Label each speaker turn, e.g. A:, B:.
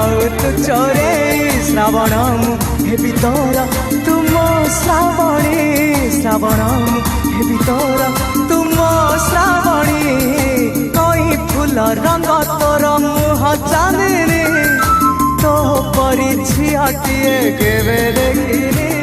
A: जाऊ तू चोरे श्रावण हेबी तोर तुम श्रावणी श्रावण हेबी तोर तुम श्रावणी कई फूल रंग तोर मुह चांदनी तो परी झियाटिए केवे देखिनी